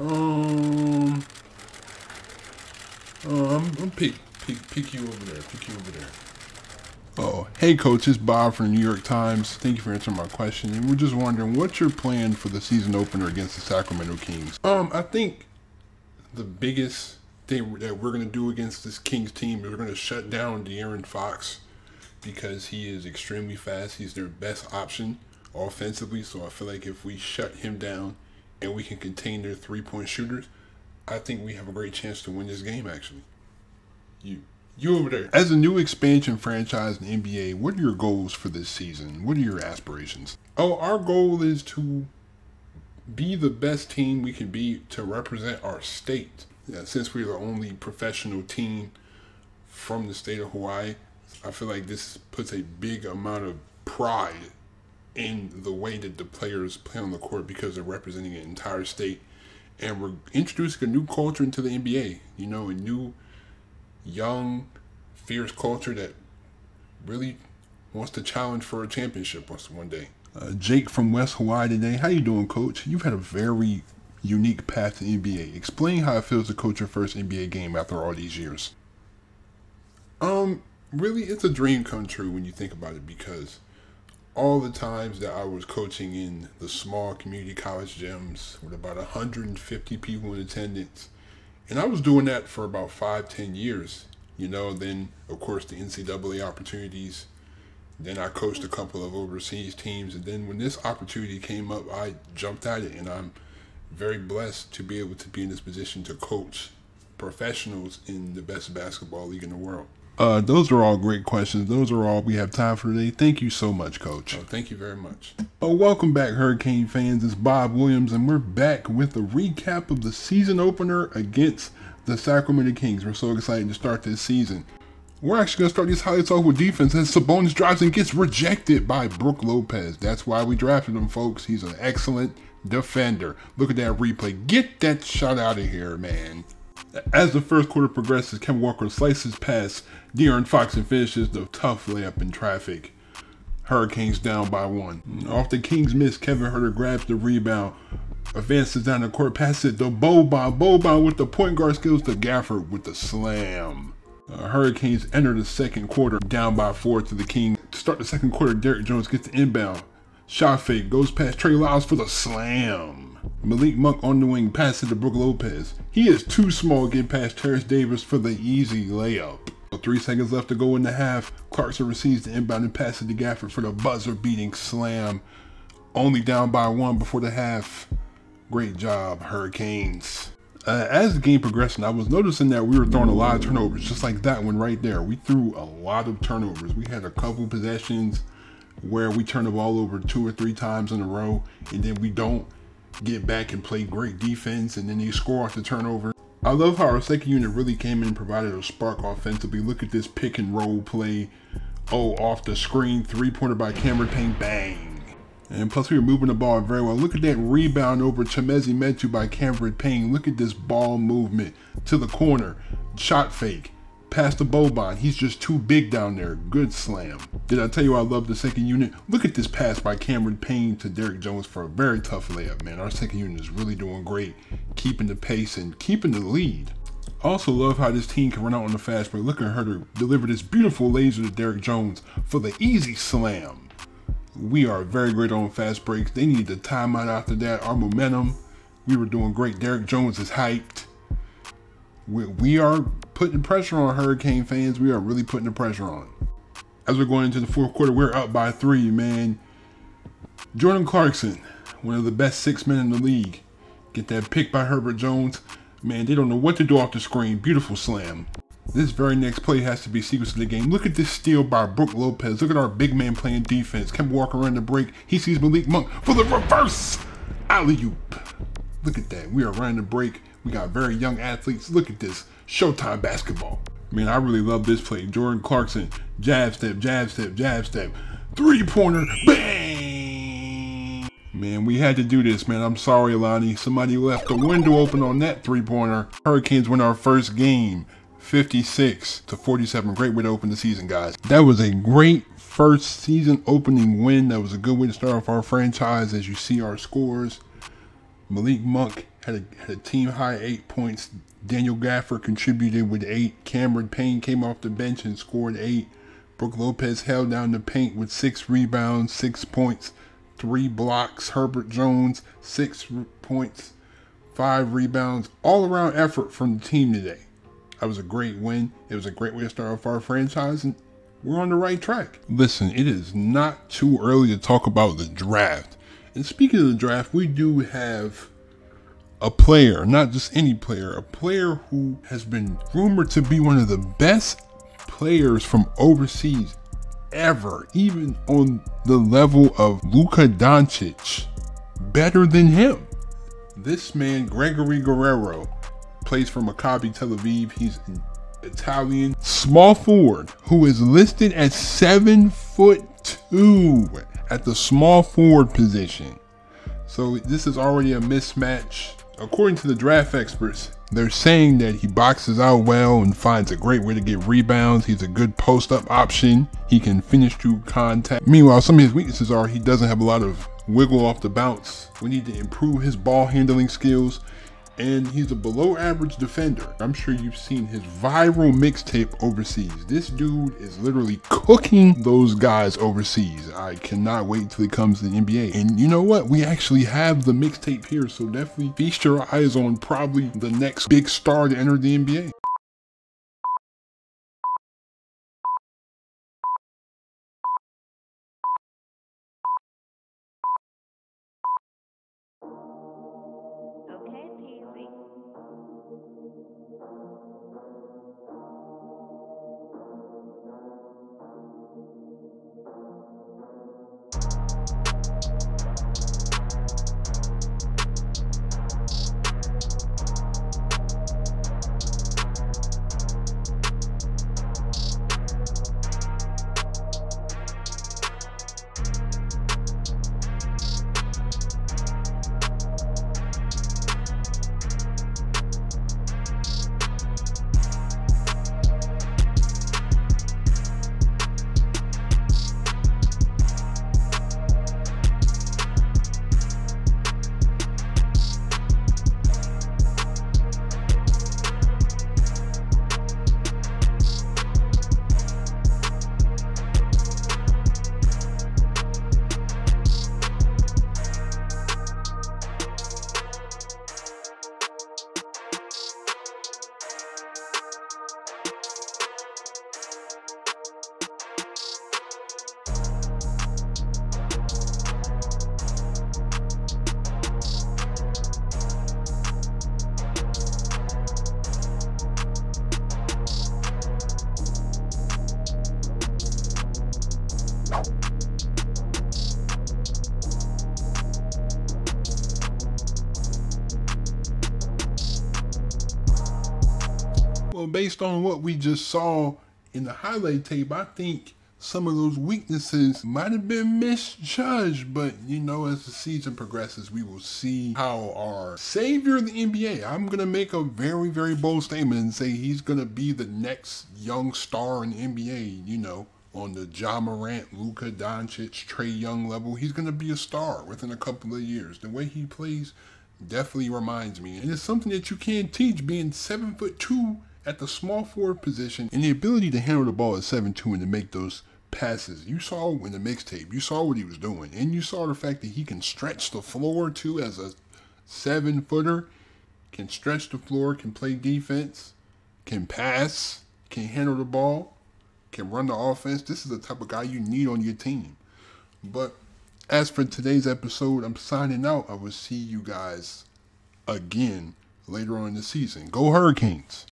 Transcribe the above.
I'm pick you over there. Pick you over there. Oh, hey coach, it's Bob from the New York Times. Thank you for answering my question. And we're just wondering, what's your plan for the season opener against the Sacramento Kings? I think the biggest thing that we're gonna do against this Kings team is we're gonna shut down De'Aaron Fox because he is extremely fast. He's their best option offensively. So I feel like if we shut him down and we can contain their three-point shooters, I think we have a great chance to win this game. Actually, you over there. As a new expansion franchise in the NBA, what are your goals for this season? What are your aspirations? Oh, our goal is to be the best team we can be to represent our state. Yeah, since we're the only professional team from the state of Hawaii, I feel like this puts a big amount of pride in the way that the players play on the court because they're representing an entire state. And we're introducing a new culture into the NBA, you know, a new, young, fierce culture that really wants to challenge for a championship one day. Jake from West Hawaii today. How you doing, coach? You've had a very unique path to the NBA. Explain how it feels to coach your first NBA game after all these years. Really, it's a dream come true when you think about it, because all the times that I was coaching in the small community college gyms with about 150 people in attendance, and I was doing that for about 5-10 years, you know. Then of course the NCAA opportunities, then I coached a couple of overseas teams, and then when this opportunity came up, I jumped at it, and I'm very blessed to be able to be in this position to coach professionals in the best basketball league in the world. Those are all great questions. Those are all we have time for today. Thank you so much, Coach. Oh, thank you very much. Welcome back, Hurricane fans. It's Bob Williams, and we're back with a recap of the season opener against the Sacramento Kings. We're so excited to start this season. We're actually going to start these highlights off with defense as Sabonis drives and gets rejected by Brook Lopez. That's why we drafted him, folks. He's an excellent defender. Look at that replay. Get that shot out of here, man. As the first quarter progresses, Kemba Walker slices past De'Aaron Fox and finishes the tough layup in traffic. Hurricanes down by 1. Off the Kings miss, Kevin Huerter grabs the rebound, advances down the court, passes it to Boban. Boban with the point guard skills to Gafford with the slam. Hurricanes enter the second quarter down by 4 to the Kings. To start the second quarter, Derrick Jones gets the inbound. Shot fake, goes past Trey Lyles for the slam. Malik Monk on the wing, passes to Brook Lopez. He is too small, getting past Terrence Davis for the easy layup. 3 seconds left to go in the half. Clarkson receives the inbound and passes to Gafford for the buzzer-beating slam. Only down by 1 before the half. Great job, Hurricanes. As the game progressed, I was noticing that we were throwing a lot of turnovers, just like that one right there. We threw a lot of turnovers. We had a couple possessions where we turned the ball over 2 or 3 times in a row, and then we don't get back and play great defense, and then they score off the turnover. I love how our second unit really came in and provided a spark offensively. Look at this pick and roll play. Oh, off the screen, 3-pointer by Cameron Payne, bang. And plus we were moving the ball very well. Look at that rebound over Chemezi Metu by Cameron Payne. Look at this ball movement to the corner. Shot fake. Pass to Boban. He's just too big down there. Good slam. Did I tell you I love the second unit? Look at this pass by Cameron Payne to Derrick Jones for a very tough layup, man. Our second unit is really doing great, keeping the pace and keeping the lead. Also love how this team can run out on the fast break. Look at her deliver this beautiful laser to Derrick Jones for the easy slam. We are very great on fast breaks. They need the timeout after that. Our momentum, we were doing great. Derrick Jones is hyped. We are putting pressure on, Hurricane fans. We are really putting the pressure on. As we're going into the fourth quarter, we're up by 3, man. Jordan Clarkson, one of the best 6 men in the league. Get that pick by Herbert Jones. Man, they don't know what to do off the screen. Beautiful slam. This very next play has to be sequence of the game. Look at this steal by Brook Lopez. Look at our big man playing defense. Kemba Walker around the break. He sees Malik Monk for the reverse alley-oop. Look at that. We are running the break. We got very young athletes. Look at this. Showtime basketball. Man, I really love this play. Jordan Clarkson, jab step, jab step, jab step. 3-pointer, bang! Man, we had to do this, man. I'm sorry, Lonnie. Somebody left the window open on that 3-pointer. Hurricanes win our first game, 56-47. Great way to open the season, guys. That was a great first season opening win. That was a good way to start off our franchise. As you see our scores, Malik Monk had a team high 8 points. Daniel Gafford contributed with 8. Cameron Payne came off the bench and scored 8. Brook Lopez held down the paint with 6 rebounds, 6 points, 3 blocks. Herbert Jones, 6 points, 5 rebounds. All around effort from the team today. That was a great win. It was a great way to start off our franchise, and we're on the right track. Listen, it is not too early to talk about the draft. And speaking of the draft, we do have a player, not just any player, a player who has been rumored to be one of the best players from overseas ever, even on the level of Luka Doncic, better than him. This man, Gregory Guerrero, plays for Maccabi Tel Aviv. He's an Italian small forward who is listed at 7'2" at the small forward position. So this is already a mismatch. According to the draft experts, they're saying that he boxes out well and finds a great way to get rebounds. He's a good post-up option. He can finish through contact. Meanwhile, some of his weaknesses are he doesn't have a lot of wiggle off the bounce. We need to improve his ball handling skills. And he's a below average defender. I'm sure you've seen his viral mixtape overseas. This dude is literally cooking those guys overseas. I cannot wait till he comes to the NBA. And you know what? We actually have the mixtape here, so definitely feast your eyes on probably the next big star to enter the NBA. Well, based on what we just saw in the highlight tape, I think some of those weaknesses might have been misjudged. But, you know, as the season progresses, we will see how our savior of the NBA, I'm going to make a very, very bold statement and say he's going to be the next young star in the NBA, you know, on the Ja Morant, Luka Doncic, Trae Young level. He's going to be a star within a couple of years. The way he plays definitely reminds me. And it's something that you can't teach, being 7'2" at the small forward position, and the ability to handle the ball at 7'2" and to make those passes. You saw in the mixtape, you saw what he was doing, and you saw the fact that he can stretch the floor too as a 7-footer, can stretch the floor, can play defense, can pass, can handle the ball, can run the offense. This is the type of guy you need on your team. But as for today's episode, I'm signing out. I will see you guys again later on in the season. Go Hurricanes!